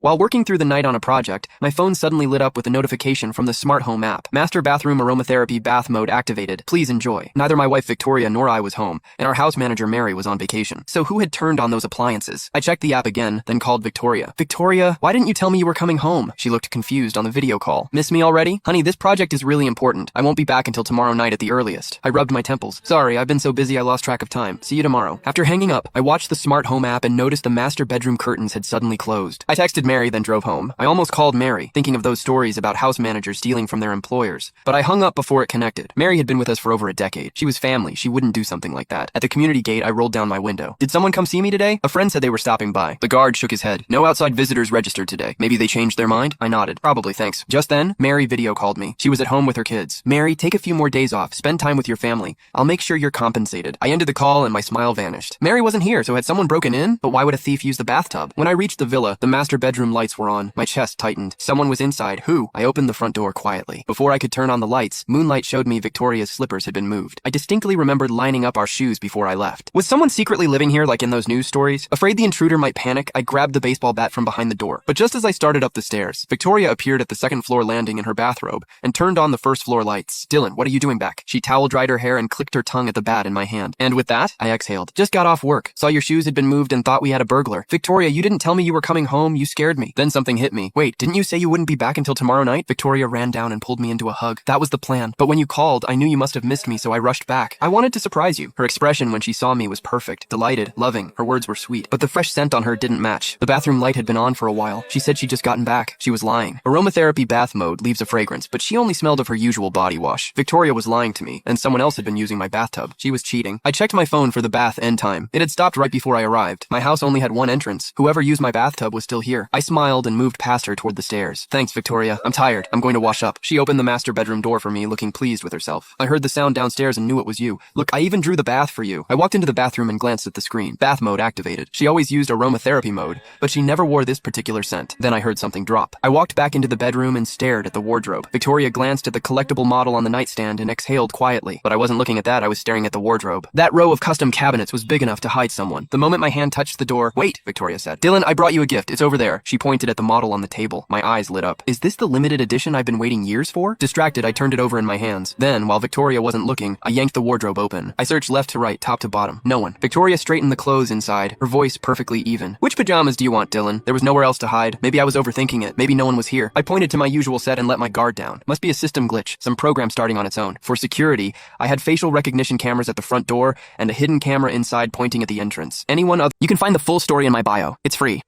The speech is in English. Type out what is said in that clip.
While working through the night on a project, my phone suddenly lit up with a notification from the smart home app. Master bathroom aromatherapy bath mode activated. Please enjoy. Neither my wife Victoria nor I was home, and our house manager Mary was on vacation. So who had turned on those appliances? I checked the app again, then called Victoria. Victoria, why didn't you tell me you were coming home? She looked confused on the video call. Miss me already? Honey, this project is really important. I won't be back until tomorrow night at the earliest. I rubbed my temples. Sorry, I've been so busy I lost track of time. See you tomorrow. After hanging up, I watched the smart home app and noticed the master bedroom curtains had suddenly closed. I texted Mary, then drove home. I almost called Mary, thinking of those stories about house managers stealing from their employers. But I hung up before it connected. Mary had been with us for over a decade. She was family. She wouldn't do something like that. At the community gate, I rolled down my window. Did someone come see me today? A friend said they were stopping by. The guard shook his head. No outside visitors registered today. Maybe they changed their mind? I nodded. Probably, thanks. Just then, Mary video called me. She was at home with her kids. Mary, take a few more days off. Spend time with your family. I'll make sure you're compensated. I ended the call and my smile vanished. Mary wasn't here, so had someone broken in? But why would a thief use the bathtub? When I reached the villa, the master bedroom lights were on. My chest tightened. Someone was inside. Who? I opened the front door quietly. Before I could turn on the lights, moonlight showed me Victoria's slippers had been moved. I distinctly remembered lining up our shoes before I left. Was someone secretly living here like in those news stories? Afraid the intruder might panic, I grabbed the baseball bat from behind the door. But just as I started up the stairs, Victoria appeared at the second floor landing in her bathrobe and turned on the first floor lights. Dylan, what are you doing back? She towel dried her hair and clicked her tongue at the bat in my hand. And with that, I exhaled. Just got off work. Saw your shoes had been moved and thought we had a burglar. Victoria, you didn't tell me you were coming home. You scared me. Then something hit me. Wait, didn't you say you wouldn't be back until tomorrow night? Victoria ran down and pulled me into a hug. That was the plan. But when you called, I knew you must have missed me, so I rushed back. I wanted to surprise you. Her expression when she saw me was perfect. Delighted, loving. Her words were sweet. But the fresh scent on her didn't match. The bathroom light had been on for a while. She said she'd just gotten back. She was lying. Aromatherapy bath mode leaves a fragrance, but she only smelled of her usual body wash. Victoria was lying to me, and someone else had been using my bathtub. She was cheating. I checked my phone for the bath end time. It had stopped right before I arrived. My house only had one entrance. Whoever used my bathtub was still here. I smiled and moved past her toward the stairs. Thanks, Victoria. I'm tired. I'm going to wash up. She opened the master bedroom door for me, looking pleased with herself. I heard the sound downstairs and knew it was you. Look, I even drew the bath for you. I walked into the bathroom and glanced at the screen. Bath mode activated. She always used aromatherapy mode, but she never wore this particular scent. Then I heard something drop. I walked back into the bedroom and stared at the wardrobe. Victoria glanced at the collectible model on the nightstand and exhaled quietly. But I wasn't looking at that, I was staring at the wardrobe. That row of custom cabinets was big enough to hide someone. The moment my hand touched the door, "Wait," Victoria said. "Dylan, I brought you a gift. It's over there." She pointed at the model on the table. My eyes lit up. Is this the limited edition I've been waiting years for? Distracted, I turned it over in my hands. Then, while Victoria wasn't looking, I yanked the wardrobe open. I searched left to right, top to bottom. No one. Victoria straightened the clothes inside, her voice perfectly even. "Which pajamas do you want, Dylan?" There was nowhere else to hide. Maybe I was overthinking it. Maybe no one was here. I pointed to my usual set and let my guard down. Must be a system glitch, some program starting on its own. For security, I had facial recognition cameras at the front door and a hidden camera inside pointing at the entrance. You can find the full story in my bio. It's free.